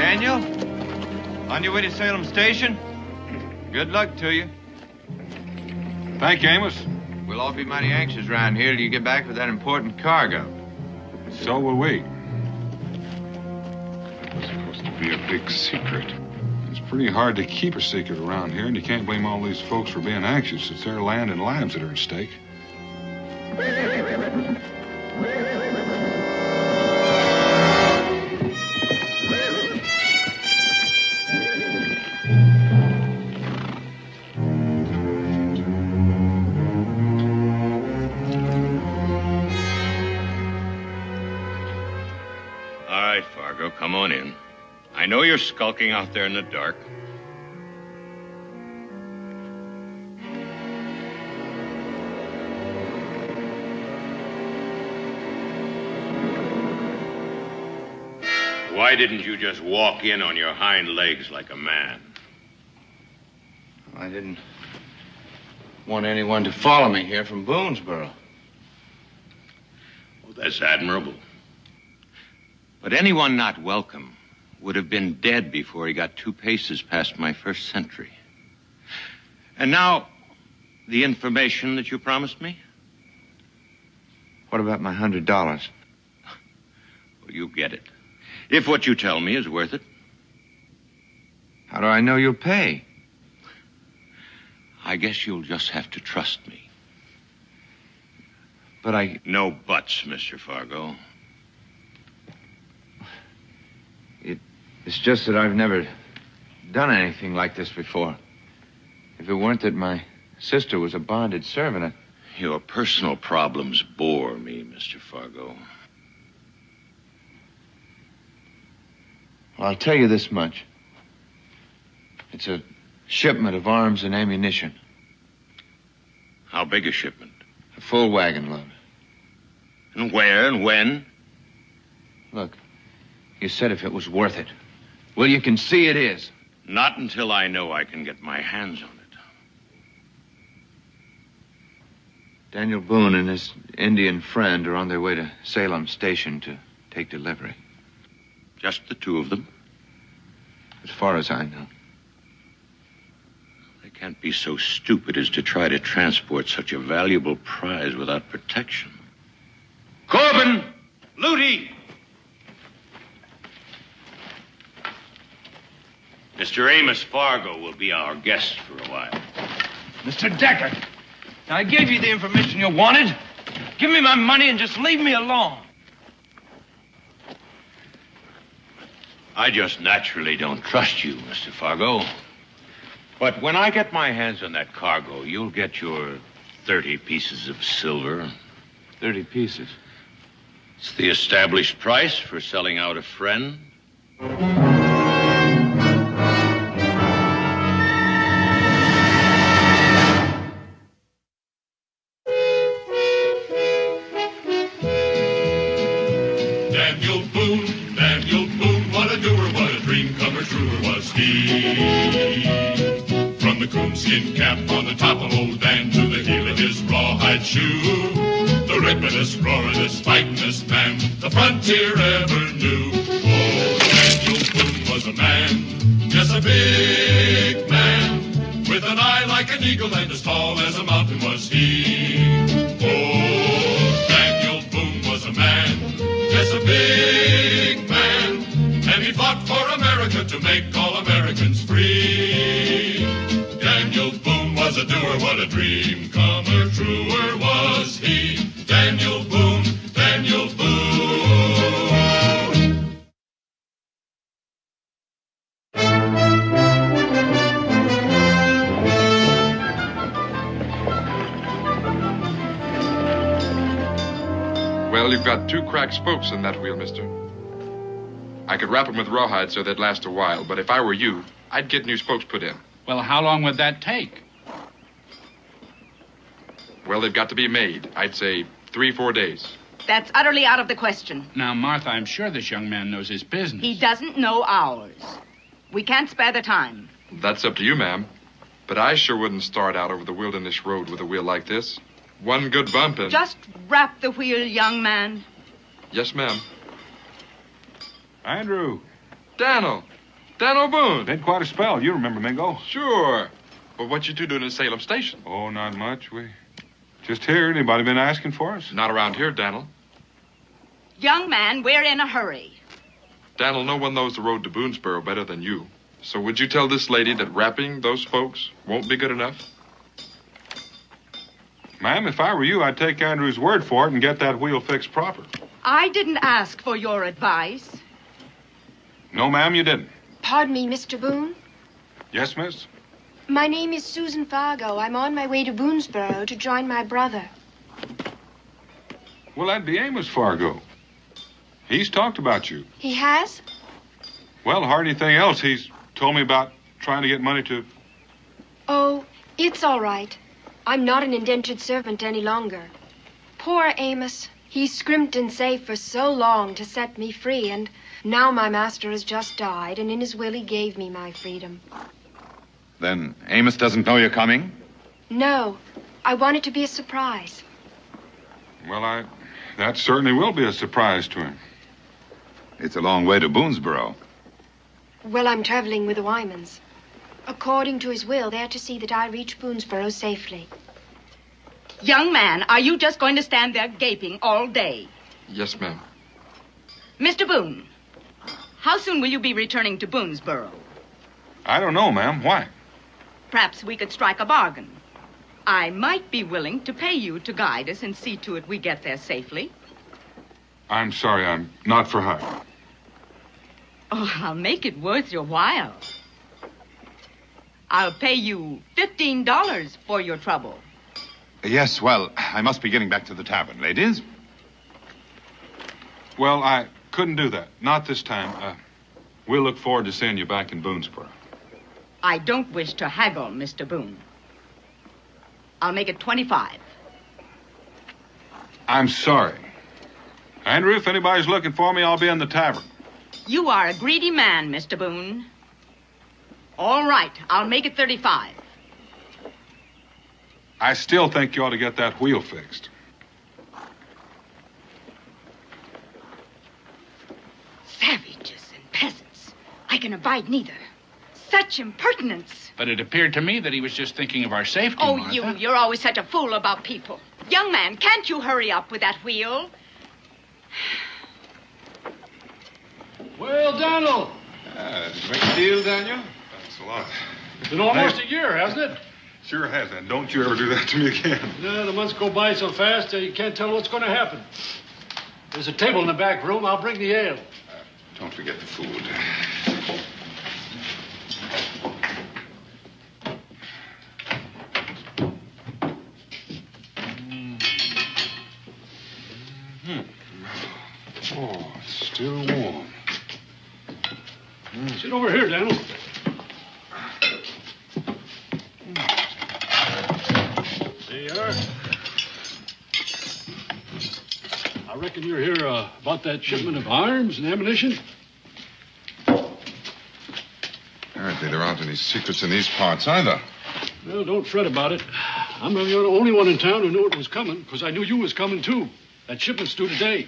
Daniel, on your way to Salem Station? Good luck to you. Thank you, Amos. We'll all be mighty anxious around here till you get back with that important cargo. So will we. It's supposed to be a big secret. It's pretty hard to keep a secret around here, and you can't blame all these folks for being anxious. It's their land and lives that are at stake. All right, Fargo, come on in. I know you're skulking out there in the dark. Why didn't you just walk in on your hind legs like a man? I didn't want anyone to follow me here from Boonesboro. Well, that's admirable. But anyone not welcome would have been dead before he got 2 paces past my first sentry. And now, the information that you promised me? What about my $100? Well, you get it. If what you tell me is worth it. How do I know you'll pay? I guess you'll just have to trust me. But I... No buts, Mr. Fargo. It's just that I've never done anything like this before. If it weren't that my sister was a bonded servant, Your personal problems bore me, Mr. Fargo. Well, I'll tell you this much. It's a shipment of arms and ammunition. How big a shipment? A full wagon load. And where and when? Look, you said if it was worth it. Well, you can see it is. Not until I know I can get my hands on it. Daniel Boone and his Indian friend are on their way to Salem Station to take delivery. Just the 2 of them? As far as I know. They can't be so stupid as to try to transport such a valuable prize without protection. Corbin! Luty! Mr. Amos Fargo will be our guest for a while. Mr. Decker, I gave you the information you wanted. Give me my money and just leave me alone. I just naturally don't trust you, Mr. Fargo. But when I get my hands on that cargo, you'll get your 30 pieces of silver. 30 pieces. It's the established price for selling out a friend. Daniel Boone, what a doer, what a dream comer, truer was he. From the coonskin cap on the top of old Dan to the heel of his rawhide shoe, the rippenest, roaringest, fightingest man the frontier ever knew. Oh, Daniel Boone was a man, yes, a big man, with an eye like an eagle and as tall as a mountain was he. Oh, Daniel Boone was a man, yes, a big man, and he fought for America to make all Americans free. Daniel Boone was a doer, what a dream comer, truer was he. Daniel Boone, Daniel Boone. Well, you've got 2 cracked spokes in that wheel, mister. I could wrap them with rawhide so they'd last a while, but if I were you, I'd get new spokes put in. Well, how long would that take? Well, they've got to be made. I'd say 3-4 days. That's utterly out of the question. Now, Martha, I'm sure this young man knows his business. He doesn't know ours. We can't spare the time. That's up to you, ma'am. But I sure wouldn't start out over the wilderness road with a wheel like this. One good bump and... Just wrap the wheel, young man. Yes, ma'am. Andrew. Daniel. Dan Boone. Been quite a spell. You remember, Mingo. Sure. But what you two doing in Salem Station? Oh, not much. We just here. Anybody been asking for us? Not around here, Dan'l. Young man, we're in a hurry. Dan'l, no one knows the road to Boonesboro better than you. So would you tell this lady that wrapping those folks won't be good enough? Ma'am, if I were you, I'd take Andrew's word for it and get that wheel fixed proper. I didn't ask for your advice. No, ma'am, you didn't. Pardon me, Mr. Boone. Yes, miss? My name is Susan Fargo. I'm on my way to Boonesboro to join my brother. Well, that'd be Amos Fargo. He's talked about you. He has? Well, hardly anything else. He's told me about trying to get money to... Oh, it's all right. I'm not an indentured servant any longer. Poor Amos. He scrimped and saved for so long to set me free, and now my master has just died, and in his will he gave me my freedom. Then Amos doesn't know you're coming? No. I want it to be a surprise. Well, that certainly will be a surprise to him. It's a long way to Boonesboro. Well, I'm traveling with the Wymans. According to his will, they're to see that I reach Boonesboro safely. Young man, are you just going to stand there gaping all day? Yes, ma'am. Mr. Boone, how soon will you be returning to Boonesboro? I don't know, ma'am. Why? Perhaps we could strike a bargain. I might be willing to pay you to guide us and see to it we get there safely. I'm sorry, I'm not for hire. Oh, I'll make it worth your while. I'll pay you $15 for your trouble. Yes, well, I must be getting back to the tavern, ladies. Well, I couldn't do that. Not this time. We'll look forward to seeing you back in Boonesboro. I don't wish to haggle, Mr. Boone. I'll make it 25. I'm sorry. Andrew, if anybody's looking for me, I'll be in the tavern. You are a greedy man, Mr. Boone. All right, I'll make it 35. I still think you ought to get that wheel fixed. Savages and peasants. I can abide neither. Such impertinence. But it appeared to me that he was just thinking of our safety, Oh, Martha. you're always such a fool about people. Young man, can't you hurry up with that wheel? Well, Donald. Did you make a deal, Daniel? Thanks a lot. It's been almost a year, hasn't it? Sure has, and don't you ever do that to me again. No, the months go by so fast you can't tell what's going to happen. There's a table in the back room. I'll bring the ale. Don't forget the food. Oh, it's still warm. Sit over here, Daniel. There you are. I reckon you're here about that shipment of arms and ammunition. Apparently there aren't any secrets in these parts either. Well, don't fret about it. I'm the only one in town who knew it was coming, because I knew you was coming, too. That shipment's due today.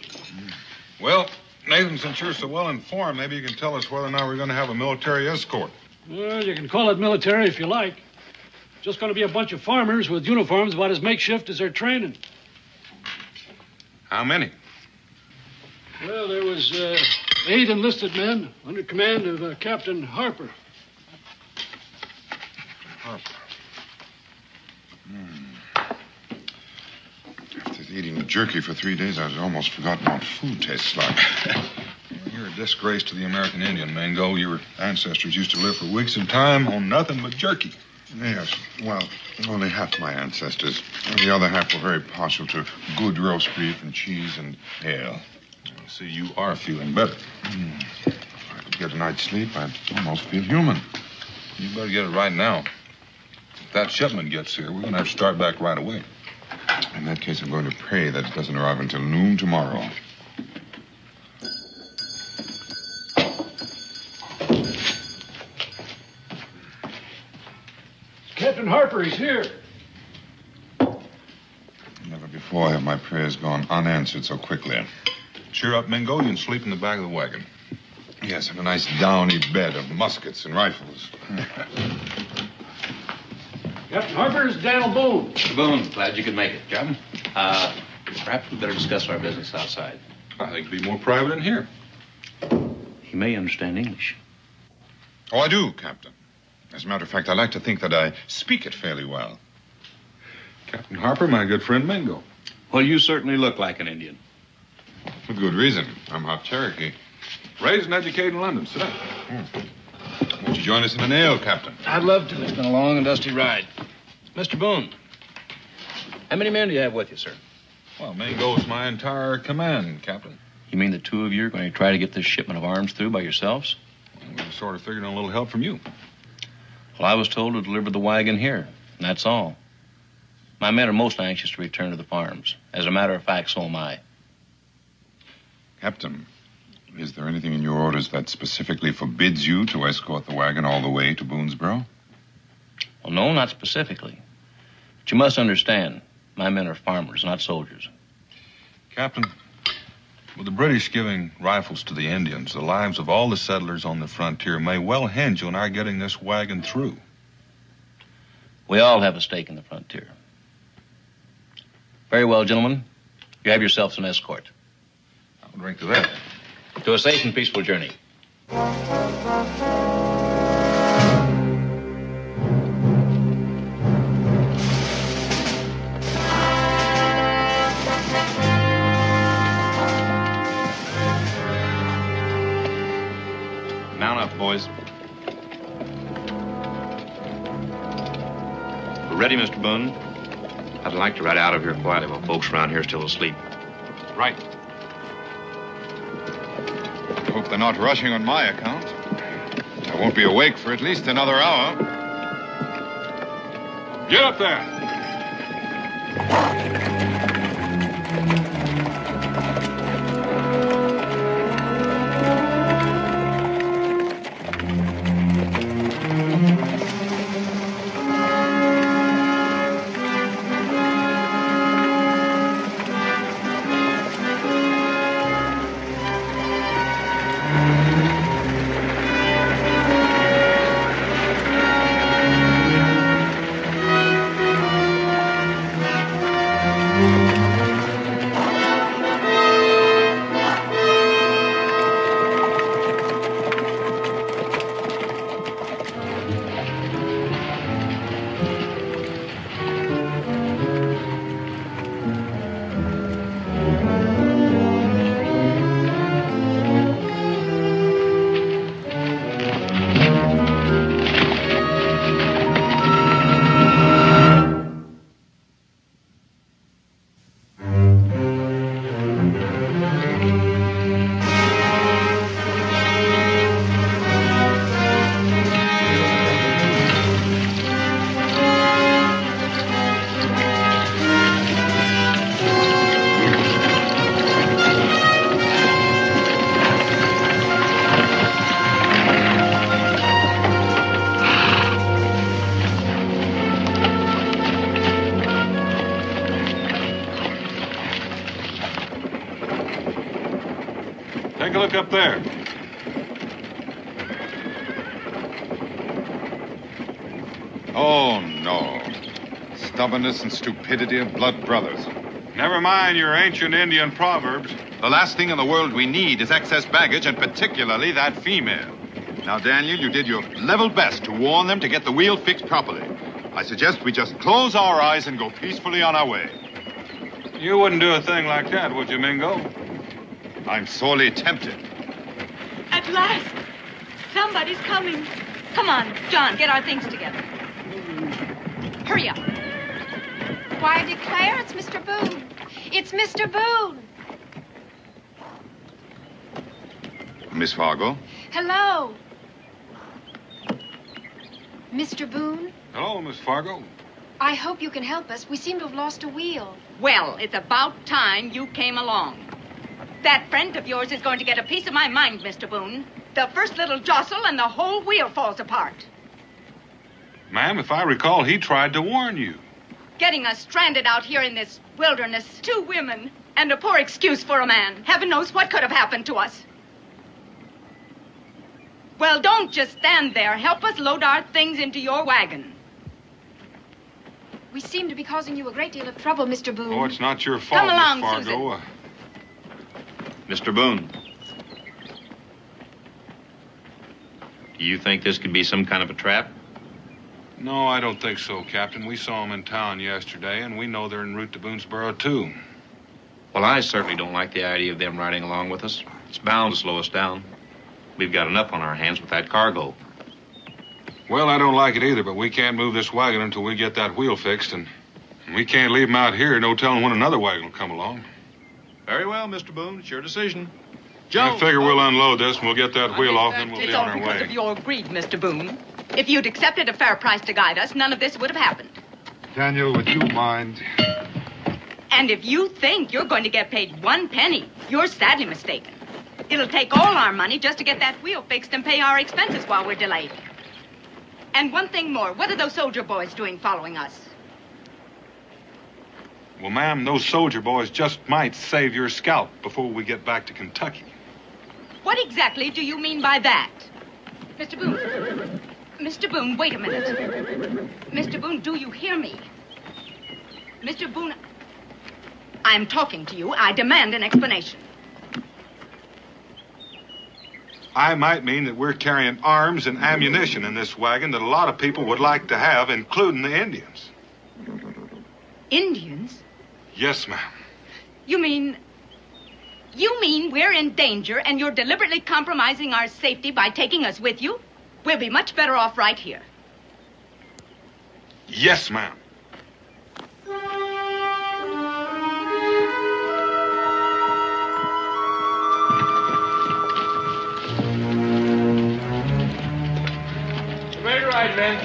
Well, Nathan, since you're so well informed, maybe you can tell us whether or not we're going to have a military escort. Well, you can call it military if you like. Just going to be a bunch of farmers with uniforms about as makeshift as their training. How many? Well, there was 8 enlisted men under command of Captain Harper. Harper. After eating jerky for 3 days, I've almost forgotten what food tastes like. You're a disgrace to the American Indian, Mango. Your ancestors used to live for weeks at a time on nothing but jerky. Yes, well, only half my ancestors. The other half were very partial to good roast beef and cheese and ale. See, you are feeling better. If I could get a night's sleep, I'd almost feel human. You better get it right now. If that shipment gets here, we're going to have to start back right away. In that case, I'm going to pray that it doesn't arrive until noon tomorrow. Captain Harper, he's here. Never before have my prayers gone unanswered so quickly. Cheer up, Mingo. You can sleep in the back of the wagon. Yes, and a nice downy bed of muskets and rifles. Captain Harper, is Daniel Boone. Boone, glad you could make it. Captain, perhaps we better discuss our business outside. I think it'd be more private in here. He may understand English. Oh, I do, Captain. As a matter of fact, I like to think that I speak it fairly well. Captain Harper, my good friend Mingo. Well, you certainly look like an Indian. With good reason. I'm half Cherokee. Raised and educated in London, sir. Won't you join us in an ale, Captain? I'd love to. It's been a long and dusty ride. Mr. Boone, how many men do you have with you, sir? Well, Mingo's my entire command, Captain. You mean the two of you are going to try to get this shipment of arms through by yourselves? Well, we sort of figured on a little help from you. Well, I was told to deliver the wagon here, and that's all. My men are most anxious to return to the farms. As a matter of fact, so am I. Captain, is there anything in your orders that specifically forbids you to escort the wagon all the way to Boonesboro? Well, no, not specifically. But you must understand, my men are farmers, not soldiers. Captain, with the British giving rifles to the Indians, the lives of all the settlers on the frontier may well hinge on our getting this wagon through. We all have a stake in the frontier. Very well, gentlemen. You have yourselves an escort. I'll drink to that. To a safe and peaceful journey. Mount up, boys. We're ready, Mr. Boone. I'd like to ride out of here quietly while folks around here are still asleep. Right. I hope they're not rushing on my account. I won't be awake for at least another hour. Get up there! Take a look up there. Oh, no. Stubbornness and stupidity are blood brothers. Never mind your ancient Indian proverbs. The last thing in the world we need is excess baggage, and particularly that female. Now, Daniel, you did your level best to warn them to get the wheel fixed properly. I suggest we just close our eyes and go peacefully on our way. You wouldn't do a thing like that, would you, Mingo? I'm sorely tempted. At last, somebody's coming. Come on, John, get our things together. Hurry up. Why, I declare it's Mr. Boone. It's Mr. Boone. Miss Fargo? Hello. Mr. Boone, Hello, Miss Fargo. I hope you can help us. We seem to have lost a wheel. Well, it's about time you came along. That friend of yours is going to get a piece of my mind, Mr. Boone. The first little jostle and the whole wheel falls apart. Ma'am, if I recall, he tried to warn you. Getting us stranded out here in this wilderness, 2 women, and a poor excuse for a man. Heaven knows what could have happened to us. Well, don't just stand there. Help us load our things into your wagon. We seem to be causing you a great deal of trouble, Mr. Boone. Oh, it's not your fault, Come along, Miss Fargo. Mr. Boone. Do you think this could be some kind of a trap? No, I don't think so, Captain. We saw them in town yesterday, and we know they're en route to Boonesboro, too. Well, I certainly don't like the idea of them riding along with us. It's bound to slow us down. We've got enough on our hands with that cargo. Well, I don't like it either, but we can't move this wagon until we get that wheel fixed, and we can't leave them out here. No telling when another wagon will come along. Very well, Mr. Boone. It's your decision. I figure we'll unload this, and we'll get that wheel off, and then we'll It's be all on our because way. of your greed, Mr. Boone. If you'd accepted a fair price to guide us, none of this would have happened. Daniel, would you mind? And if you think you're going to get paid 1 penny, you're sadly mistaken. It'll take all our money just to get that wheel fixed and pay our expenses while we're delayed. And one thing more, what are those soldier boys doing following us? Well, ma'am, those soldier boys just might save your scalp before we get back to Kentucky. What exactly do you mean by that? Mr. Boone. Mr. Boone, wait a minute. Mr. Boone, do you hear me? Mr. Boone, I'm talking to you. I demand an explanation. I might mean that we're carrying arms and ammunition in this wagon that a lot of people would like to have, including the Indians. Indians? Yes, ma'am. You mean we're in danger and you're deliberately compromising our safety by taking us with you? We'll be much better off right here. Yes, ma'am. Ready to ride, men.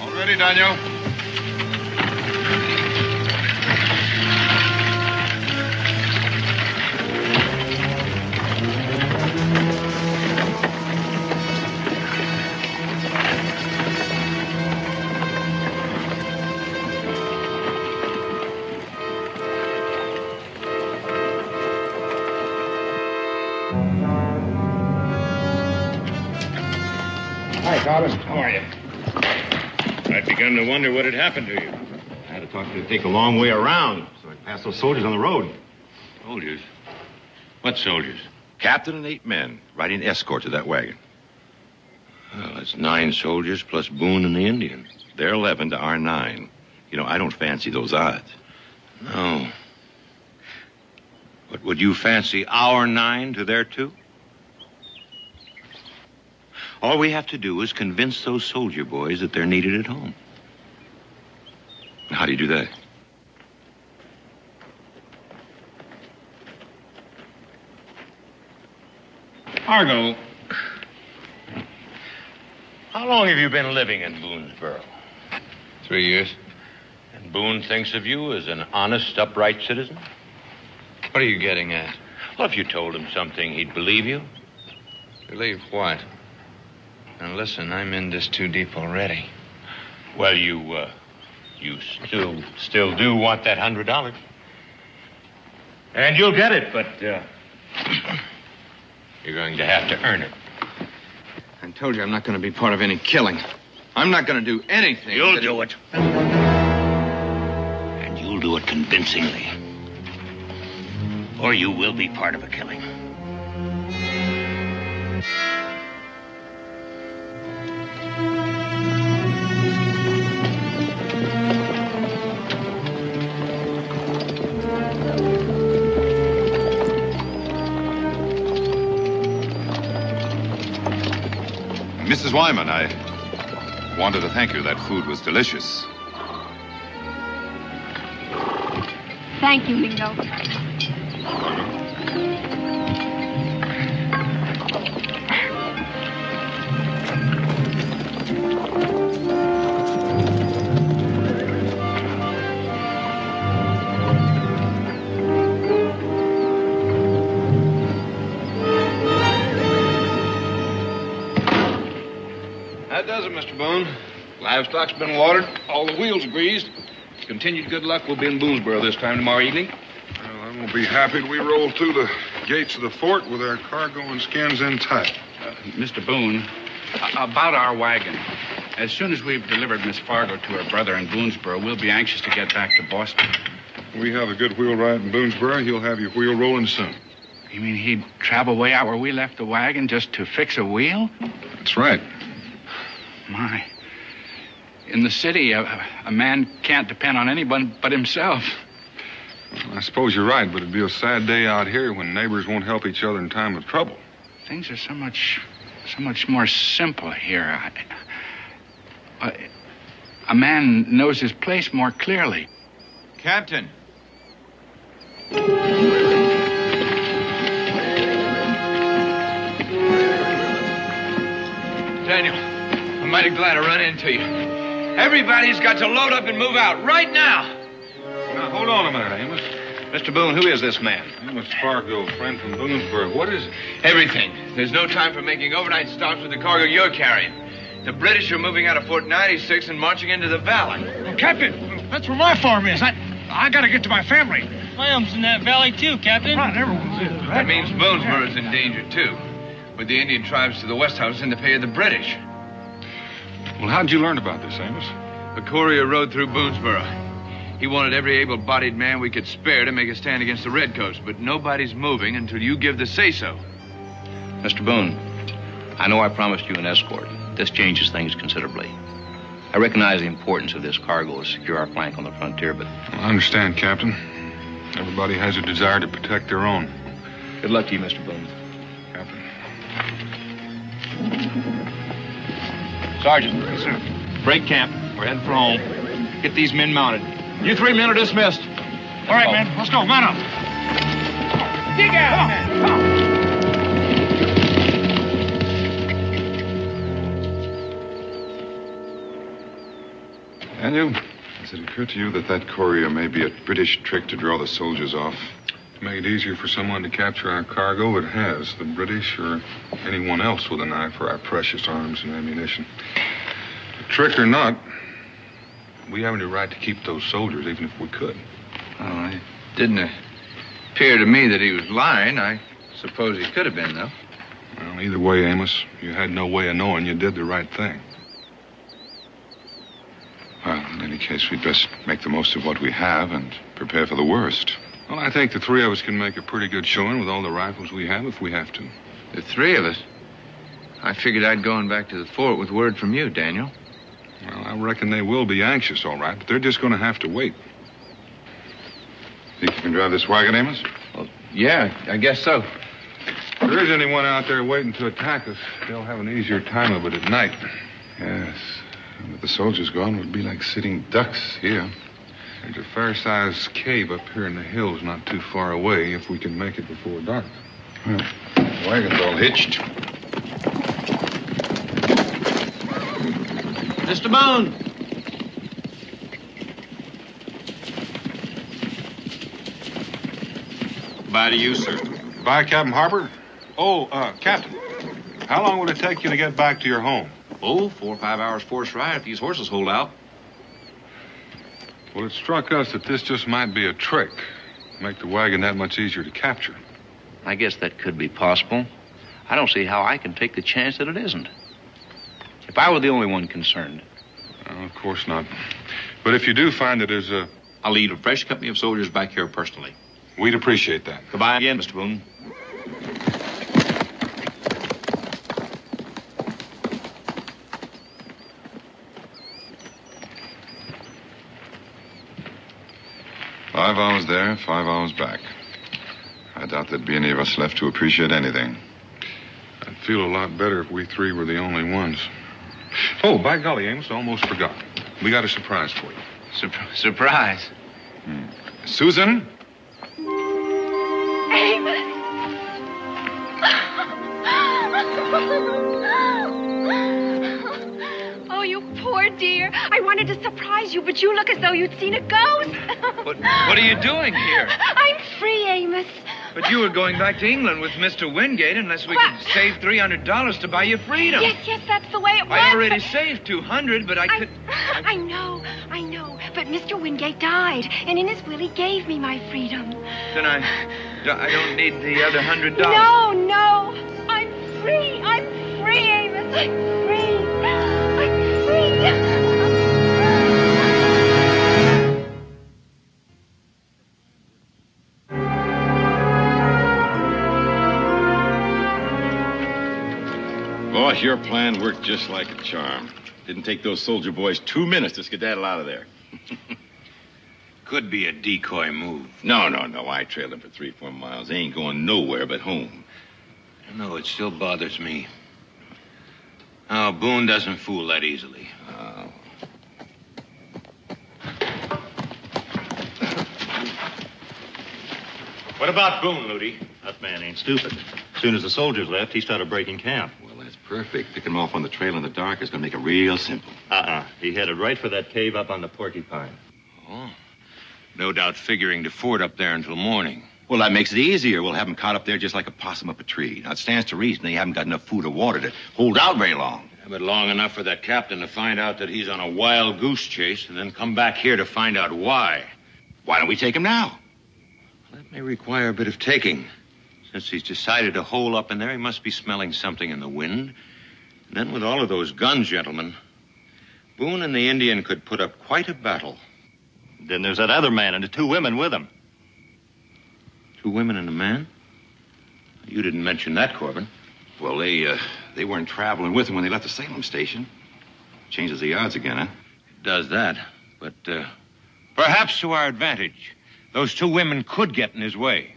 All ready, Daniel? Hi, Thomas. How are you? I'd begun to wonder what had happened to you. I had to talk to take a long way around, so I passed those soldiers on the road. Soldiers? What soldiers? Captain and 8 men riding escort to that wagon. Well, that's 9 soldiers plus Boone and the Indian. They're 11 to our 9. You know, I don't fancy those odds. No. But would you fancy our 9 to their 2? All we have to do is convince those soldier boys that they're needed at home. How do you do that? Argo, how long have you been living in Boonesboro? 3 years. And Boone thinks of you as an honest, upright citizen? What are you getting at? Well, if you told him something, he'd believe you. Believe what? Now, listen, I'm in this too deep already. Well, you still do want that $100. And you'll get it, but, you're going to have to earn it. I told you I'm not going to be part of any killing. I'm not going to do anything. You'll do it. And you'll do it convincingly. Or you will be part of a killing. Mrs. Wyman, I wanted to thank you. That food was delicious. Thank you, Mingo. That does it, Mr. Boone. Livestock's been watered, all the wheels greased. Continued good luck, we'll be in Boonesboro this time tomorrow evening. Well, I won't be happy till we roll through the gates of the fort with our cargo and skins in tight. Mr. Boone, about our wagon. As soon as we've delivered Miss Fargo to her brother in Boonesboro, we'll be anxious to get back to Boston. We have a good wheelwright in Boonesboro. He'll have your wheel rolling soon. You mean he'd travel way out where we left the wagon just to fix a wheel? That's right. My. In the city, a man can't depend on anyone but himself. Well, I suppose you're right, but it'd be a sad day out here when neighbors won't help each other in time of trouble. Things are so much more simple here. A man knows his place more clearly. Captain. Daniel, I'm mighty glad I run into you. Everybody's got to load up and move out right now. Now, hold on a minute, Amos. Mr. Boone, who is this man? Amos Fargo, friend from Boonesboro. What is it? Everything. There's no time for making overnight stops with the cargo you're carrying. The British are moving out of Fort 96 and marching into the valley. Well, Captain, that's where my farm is. I got to get to my family. My home's in that valley, too, Captain. Right, everyone's in, right? That means Boonesboro's in danger, too. With the Indian tribes to the west house in the pay of the British. Well, how'd you learn about this, Amos? A courier rode through Boonesboro. He wanted every able-bodied man we could spare to make a stand against the Redcoats, but nobody's moving until you give the say-so. Mr. Boone, I know I promised you an escort. This changes things considerably. I recognize the importance of this cargo to secure our flank on the frontier, but... Well, I understand, Captain. Everybody has a desire to protect their own. Good luck to you, Mr. Boone. Captain. Sergeant. Yes, sir. Break camp. We're heading for home. Get these men mounted. You 3 men are dismissed. All right, men. Let's go. Man up. Dig out, man. Come on. Daniel, has it occurred to you that courier may be a British trick to draw the soldiers off? To make it easier for someone to capture our cargo, it has. The British or anyone else with an eye for our precious arms and ammunition. Trick or not, we have any right to keep those soldiers, even if we could. Oh, it didn't appear to me that he was lying. I suppose he could have been, though. Well, either way, Amos, you had no way of knowing you did the right thing. Well, in any case, we'd best make the most of what we have and prepare for the worst. Well, I think the 3 of us can make a pretty good showing with all the rifles we have if we have to. The 3 of us? I figured I'd go on back to the fort with word from you, Daniel. Well, I reckon they will be anxious, all right, but they're just going to have to wait. Think you can drive this wagon, Amos? Well, yeah, I guess so. If there is anyone out there waiting to attack us, they'll have an easier time of it at night. Yes. With the soldiers gone, we'd be like sitting ducks here. There's a fair-sized cave up here in the hills not too far away if we can make it before dark. Well, the wagon's all hitched. Mr. Boone. Goodbye to you, sir. Goodbye, Captain Harper. Oh, Captain, how long will it take you to get back to your home? Oh, 4 or 5 hours forced ride if these horses hold out. Well, it struck us that this just might be a trick. Make the wagon that much easier to capture. I guess that could be possible. I don't see how I can take the chance that it isn't. If I were the only one concerned. Well, of course not. But if you do find that there's a... I'll lead a fresh company of soldiers back here personally. We'd appreciate that. Goodbye again, Mr. Boone. $5 hours there, 5 hours back. I doubt there'd be any of us left to appreciate anything. I'd feel a lot better if we 3 were the only ones. Oh, by golly, Amos, I almost forgot. We got a surprise for you. Surprise? Susan? Amos! Oh, you poor dear. I wanted to surprise you, but you look as though you'd seen a ghost. What are you doing here? I'm free, Amos. But you were going back to England with Mr. Wingate unless we could save $300 to buy you freedom. Yes, that's the way it was. I already saved $200, but I could... I know. But Mr. Wingate died, and in his will he gave me my freedom. Then I don't need the other $100. No. I'm free, Amos. I'm free. Boss, your plan worked just like a charm. Didn't take those soldier boys 2 minutes to skedaddle out of there. Could be a decoy move. No. I trailed them for 3-4 miles. They ain't going nowhere but home. No, it still bothers me. Oh, Boone doesn't fool that easily. What about Boone, Ludi? That man ain't stupid. As soon as the soldiers left, he started breaking camp. Well, that's perfect. Picking him off on the trail in the dark is going to make it real simple. He headed right for that cave up on the Porcupine. Oh. No doubt figuring to ford up there until morning. Well, that makes it easier. We'll have them caught up there just like a possum up a tree. Now, it stands to reason they haven't got enough food or water to hold out very long. Yeah, but long enough for that captain to find out that he's on a wild goose chase and then come back here to find out why. Why don't we take him now? That may require a bit of taking. Since he's decided to hole up in there, he must be smelling something in the wind. And then with all of those guns, gentlemen, Boone and the Indian could put up quite a battle. Then there's that other man and the 2 women with him. 2 women and a man? You didn't mention that, Corbin. Well, they weren't traveling with him when they left the Salem station. Changes the odds again, huh? It does that, but perhaps to our advantage. Those 2 women could get in his way.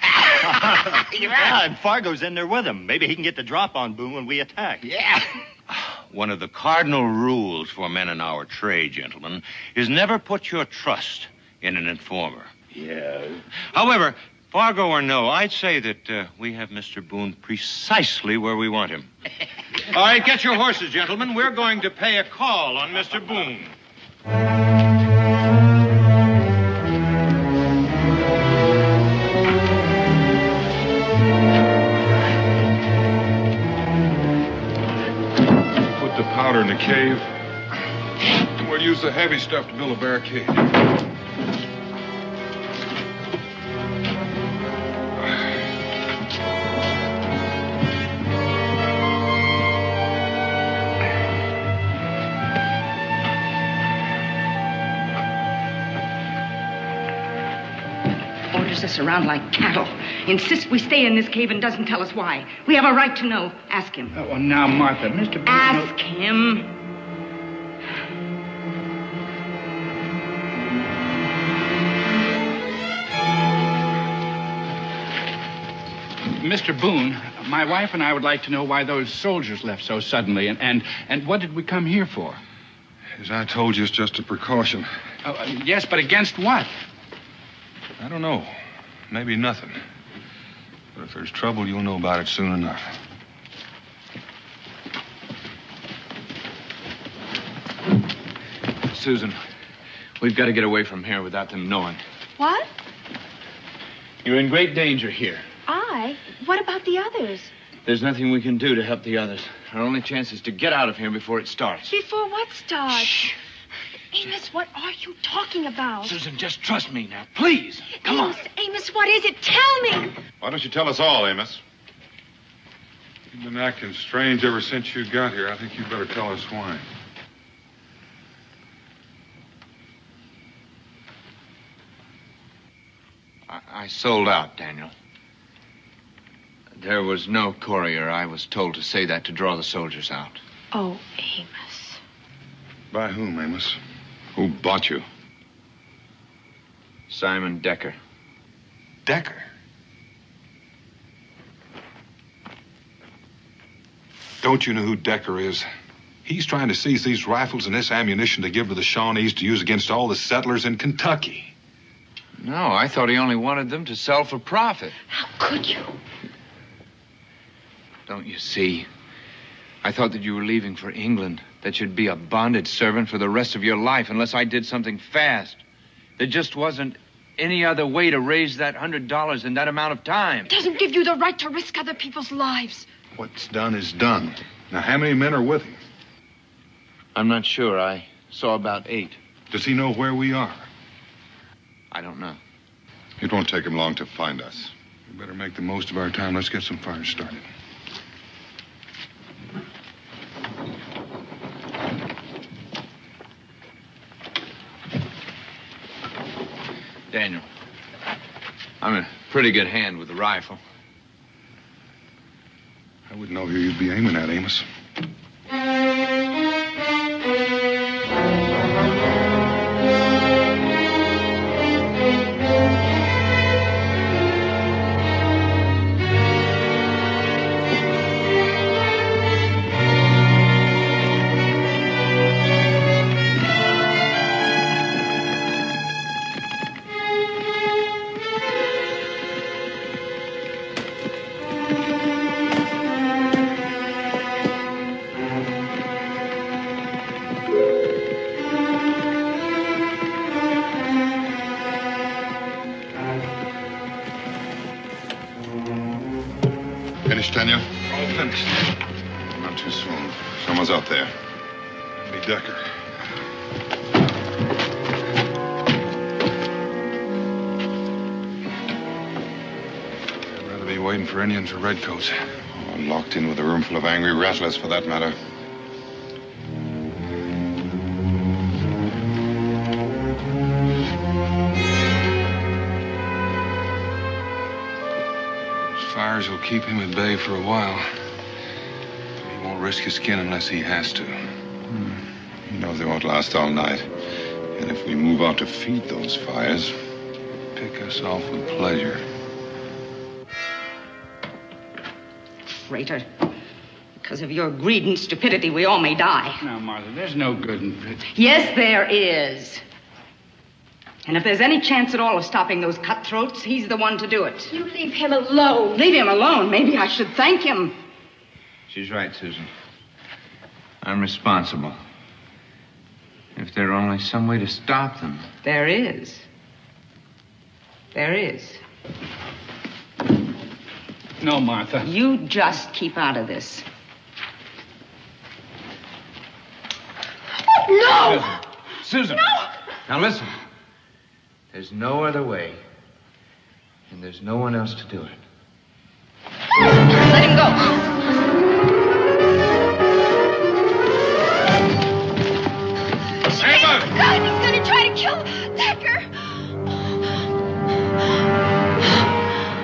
Yeah, and Fargo's in there with him. Maybe he can get the drop on Boone when we attack. Yeah. One of the cardinal rules for men in our trade, gentlemen, is never put your trust in an informer. Yeah. However, Fargo or no, I'd say that we have Mr. Boone precisely where we want him. All right, get your horses, gentlemen. We're going to pay a call on Mr. Boone. Put the powder in the cave. And we'll use the heavy stuff to build a barricade. Orders us around like cattle. Insists we stay in this cave and doesn't tell us why. We have a right to know. Ask him. Oh, now, Martha, Mr. Boone... Ask him. Mr. Boone, my wife and I would like to know why those soldiers left so suddenly, and what did we come here for? As I told you, it's just a precaution. Yes, but against what? I don't know. Maybe nothing. But if there's trouble, you'll know about it soon enough. Susan, we've got to get away from here without them knowing. What? You're in great danger here. What about the others? There's nothing we can do to help the others. Our only chance is to get out of here before it starts. Before what starts? Shh. Amos, what are you talking about? Susan, just trust me now. Please. Come on. Amos, what is it? Tell me. Why don't you tell us all, Amos? You've been acting strange ever since you got here. I think you'd better tell us why. I sold out, Daniel. There was no courier. I was told to say that to draw the soldiers out. Oh, Amos. By whom, Amos? Who bought you? Simon Decker. Decker? Don't you know who Decker is? He's trying to seize these rifles and this ammunition to give to the Shawnees to use against all the settlers in Kentucky. No, I thought he only wanted them to sell for profit. How could you? Don't you see? I thought that you were leaving for England, that you'd be a bonded servant for the rest of your life unless I did something fast. There just wasn't any other way to raise that $100 in that amount of time. It doesn't give you the right to risk other people's lives. What's done is done. Now, how many men are with him? I'm not sure. I saw about 8. Does he know where we are? I don't know. It won't take him long to find us. We better make the most of our time. Let's get some fires started. Daniel, I'm a pretty good hand with the rifle. I wouldn't know who you'd be aiming at, Amos. Finished, Daniel? All finished. Not too soon. Someone's out there. Be Decker. I'd rather be waiting for Indians or redcoats. Oh, locked in with a room full of angry rattlers, for that matter. Fires will keep him at bay for a while. He won't risk his skin unless he has to. He knows they won't last all night. And if we move out to feed those fires... Pick us off with pleasure. Traitor. Because of your greed and stupidity, we all may die. Now, Martha, there's no good in it. Yes, there is. And if there's any chance at all of stopping those cutthroats, he's the one to do it. You leave him alone. Leave him alone? Maybe I should thank him. She's right, Susan. I'm responsible. If there were only some way to stop them. There is. There is. No, Martha. You just keep out of this. No! Susan! No! Now listen. There's no other way. And there's no one else to do it. Let him go. God, he's going to try to kill Decker.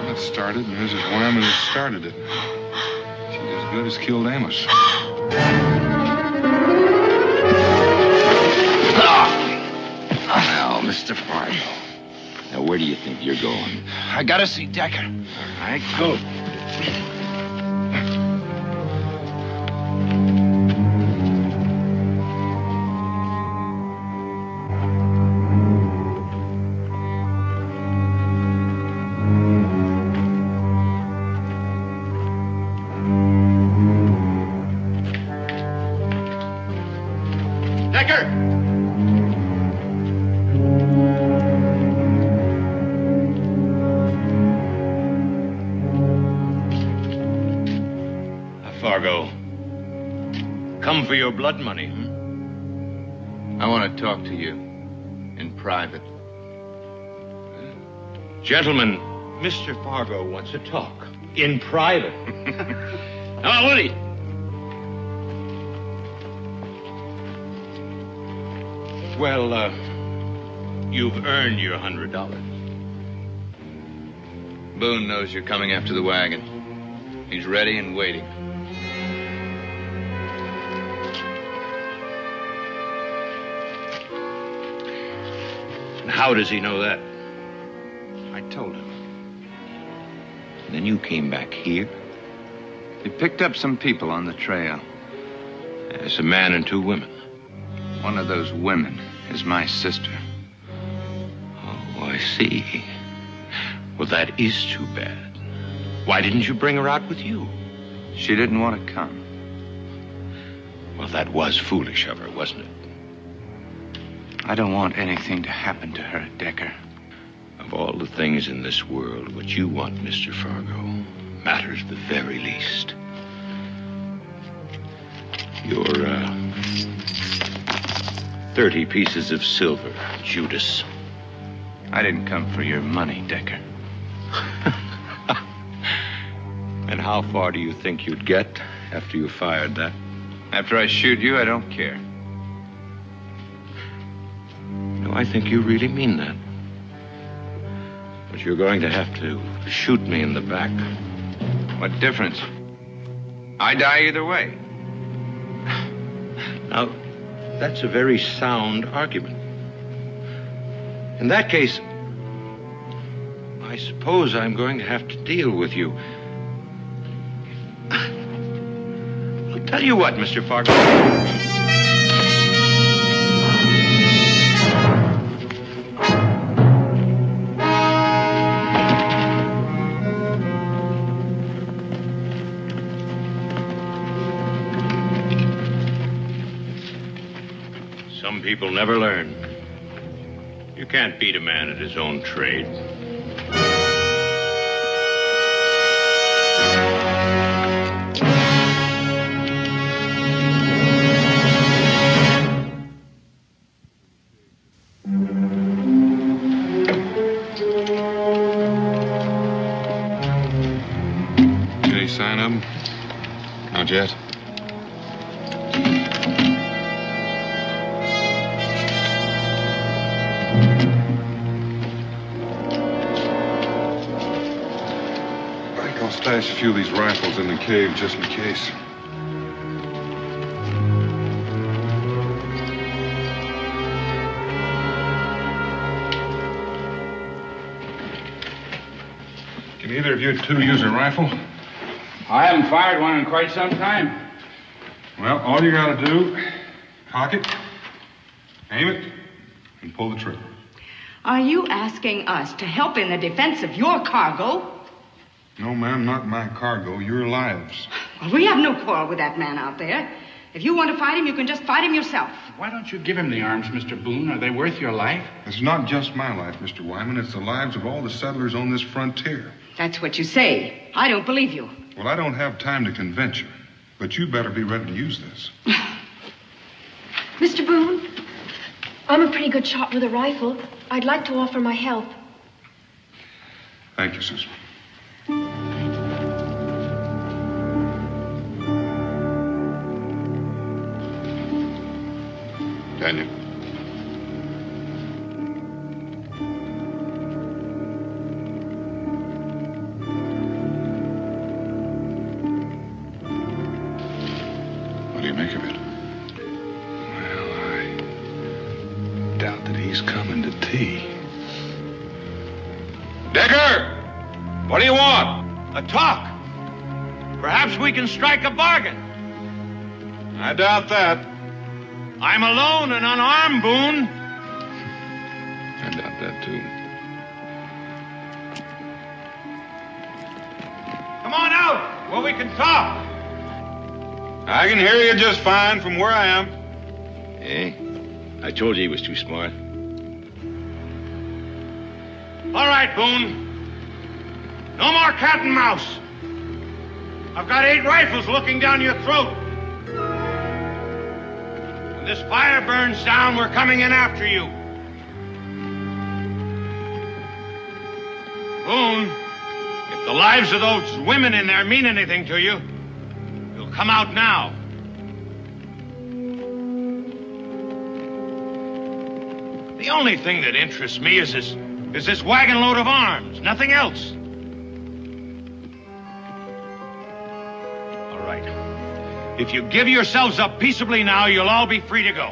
That started, and Mrs. Wyman has started it. She's as good as killed Amos. Now, Mr. Fargo. Now, where do you think you're going? I gotta see Decker. All right, go. Fargo, come for your blood money, I want to talk to you in private. Gentlemen, Mr. Fargo wants to talk in private. Now, Woody. Well, you've earned your $100. Boone knows you're coming after the wagon. He's ready and waiting. And how does he know that? I told him. And then you came back here? He picked up some people on the trail. There's a man and 2 women. One of those women is my sister. Oh, I see. Well, that is too bad. Why didn't you bring her out with you? She didn't want to come. Well, that was foolish of her, wasn't it? I don't want anything to happen to her, Decker. Of all the things in this world, what you want, Mr. Fargo, matters the very least. Your, 30 pieces of silver, Judas. I didn't come for your money, Decker. And how far do you think you'd get after you fired that? After I shoot you, I don't care. No, I think you really mean that. But you're going to have to shoot me in the back. What difference? I die either way. Now, that's a very sound argument. In that case, I suppose I'm going to have to deal with you. I'll tell you what, Mr. Fargo. Some people never learn. You can't beat a man at his own trade. Any sign of him? Not yet. I'll stash a few of these rifles in the cave just in case. Can either of you two use a rifle? I haven't fired one in quite some time. Well, all you gotta do, cock it, aim it, and pull the trigger. Are you asking us to help in the defense of your cargo? No, ma'am, not my cargo, your lives. Well, we have no quarrel with that man out there. If you want to fight him, you can just fight him yourself. Why don't you give him the arms, Mr. Boone? Are they worth your life? It's not just my life, Mr. Wyman. It's the lives of all the settlers on this frontier. That's what you say. I don't believe you. Well, I don't have time to convince you, but you better be ready to use this. Mr. Boone, I'm a pretty good shot with a rifle. I'd like to offer my help. Thank you, Susan. Daniel. What do you make of it? Well, I doubt that he's coming to tea. Decker! What do you want? A talk. Perhaps we can strike a bargain. I doubt that. I'm alone and unarmed, Boone. I doubt that, too. Come on out where we can talk. I can hear you just fine from where I am. Eh? I told you he was too smart. All right, Boone. No more cat and mouse. I've got 8 rifles looking down your throat. When this fire burns down, we're coming in after you. Boone, if the lives of those women in there mean anything to you, you'll come out now. The only thing that interests me is this wagon load of arms, nothing else. All right. If you give yourselves up peaceably now, you'll all be free to go.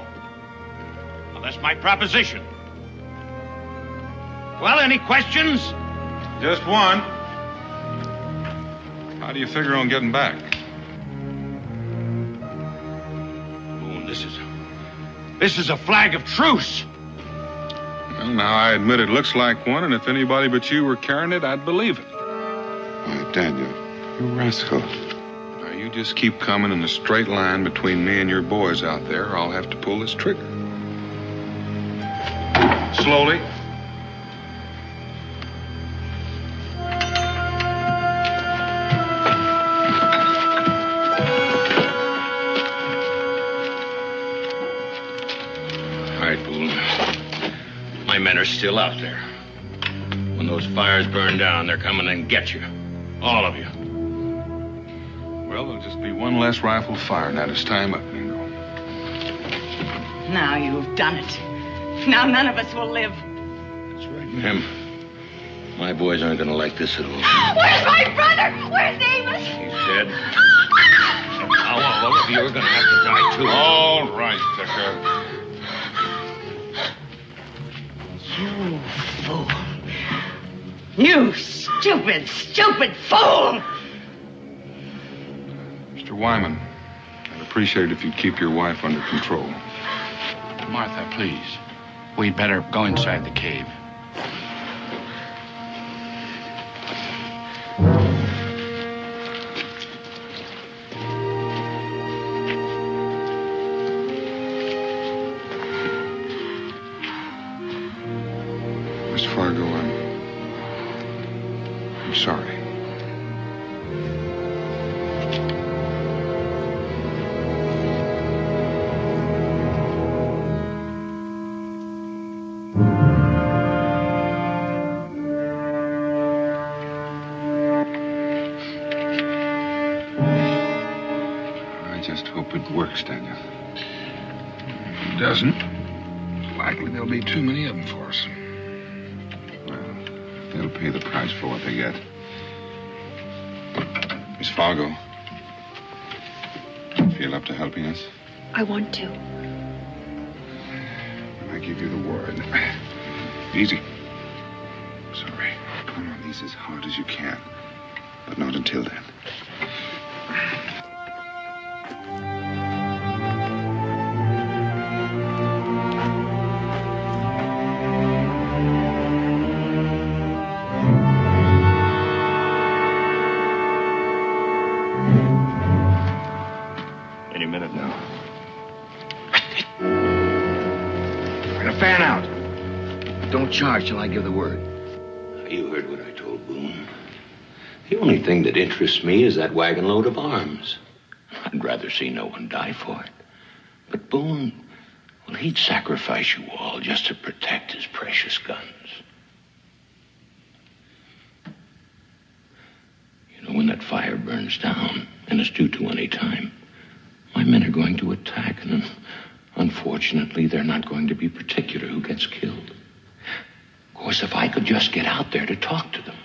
Well, that's my proposition. Well, any questions? Just one. How do you figure on getting back? Boone, this is a flag of truce. Well, now, I admit it looks like one, and if anybody but you were carrying it, I'd believe it. Why, Daniel, you rascal. Now, you just keep coming in a straight line between me and your boys out there, or I'll have to pull this trigger. Slowly. men are still out there. When those fires burn down, they're coming and get you. All of you. Well, there'll just be one less rifle fired. Now it's time up, Mingo. Now you've done it. Now none of us will live. That's right, ma'am. My boys aren't going to like this at all. Where's my brother? Where's Amos? He's dead. Now all of you are going to have to die, too. All right, Dicker. You fool. You stupid, stupid fool! Mr. Wyman, I'd appreciate it if you'd keep your wife under control. Martha, please. We'd better go inside the cave. Miss Fargo, I'm sorry. I just hope it works, Daniel. If it doesn't, it's likely there'll be too many of them for us. They'll pay the price for what they get. Miss Fargo, feel up to helping us? I want to. I give you the word. Easy. Sorry. Come on, these as hard as you can. But not until then. Any minute now. We're gonna fan out. Don't charge till I give the word. You heard what I told Boone. The only thing that interests me is that wagon load of arms. I'd rather see no one die for it. But Boone, well, he'd sacrifice you all just to protect his precious guns. You know, when that fire burns down, and it's due to any time, my men are going to attack, and unfortunately, they're not going to be particular who gets killed. Of course, if I could just get out there to talk to them,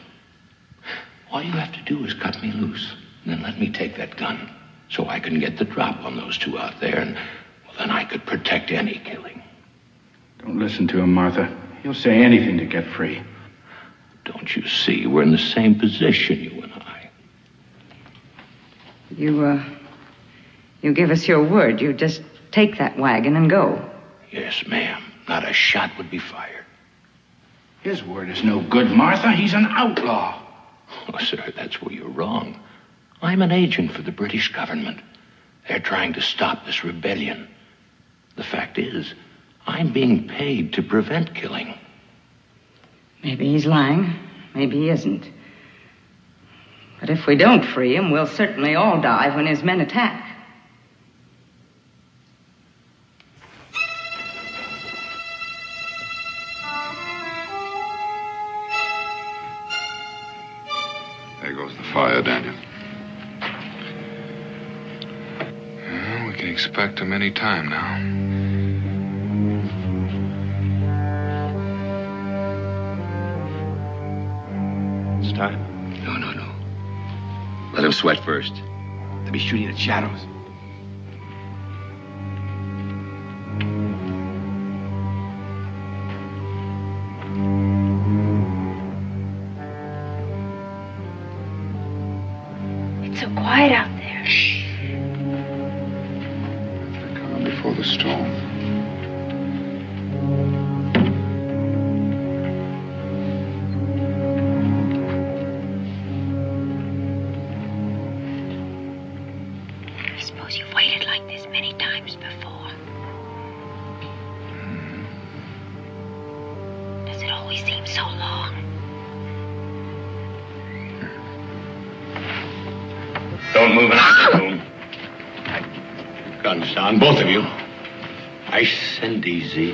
all you have to do is cut me loose, and then let me take that gun, so I can get the drop on those two out there, and well, then I could protect any killing. Don't listen to him, Martha. He'll say anything to get free. Don't you see? We're in the same position, you and I. You give us your word. You just take that wagon and go. Yes, ma'am. Not a shot would be fired. His word is no good, Martha. He's an outlaw. Oh, sir, that's where you're wrong. I'm an agent for the British government. They're trying to stop this rebellion. The fact is, I'm being paid to prevent killing. Maybe he's lying. Maybe he isn't. But if we don't free him, we'll certainly all die when his men attack. There goes the fire, Daniel. Well, we can expect him any time now. It's time. No. Let him sweat first. They'll be shooting at shadows. It's so quiet out there. Shh. They're coming before the storm. I suppose you've waited like this many times before. Does it always seem so long? Don't move an ounce, Boone. Guns down, both of you. Nice and easy.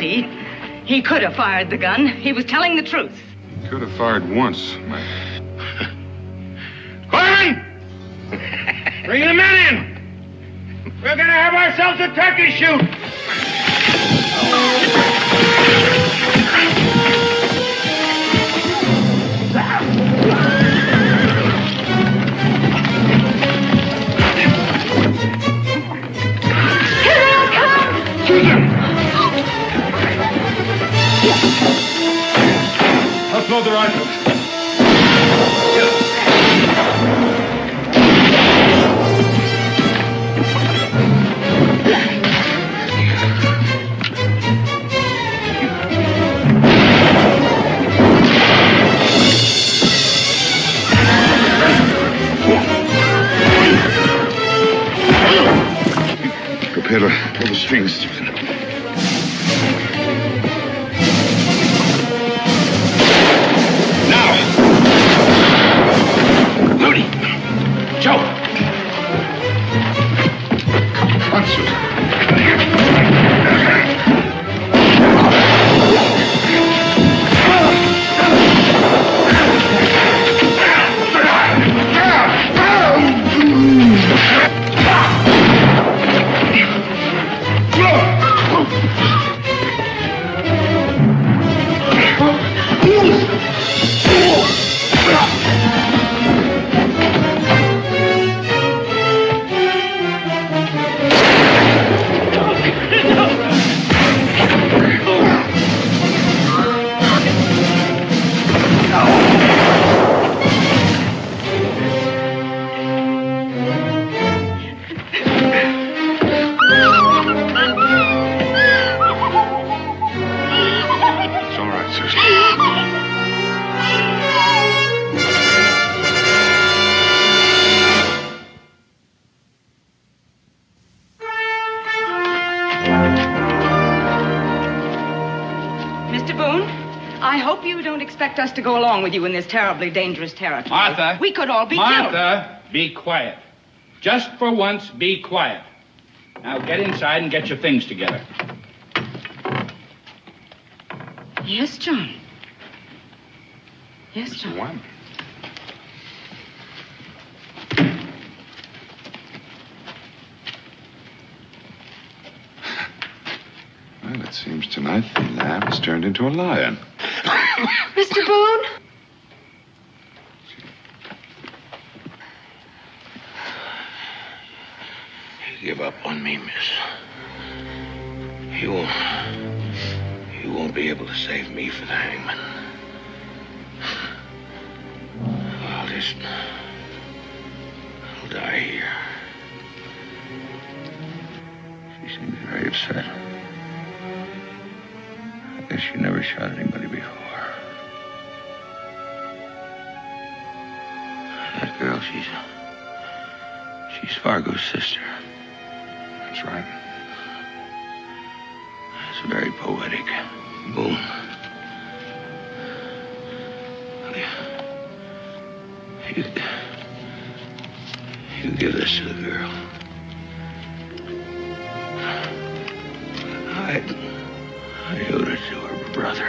see. He could have fired the gun. He was telling the truth. Could have fired once, Mike. Foreman! Bring the men in! We're gonna have ourselves a turkey shoot! Let's load the rifles. Prepare to pull the strings, Stephen. Joe! Come on, Susan. Expect us to go along with you in this terribly dangerous territory. Martha. We could all be killed. Martha, be quiet. Just for once, be quiet. Now get inside and get your things together. Yes, John. Yes, John. What? Well, it seems tonight the lamb has turned into a lion. Mr. Boone? Give up on me, miss. You won't be able to save me for the hangman. I'll die here. She seems very upset. I guess she never shot anybody before. That girl, she's Fargo's sister. That's right. It's very poetic. Boone. You give this to the girl. I owed it to her brother.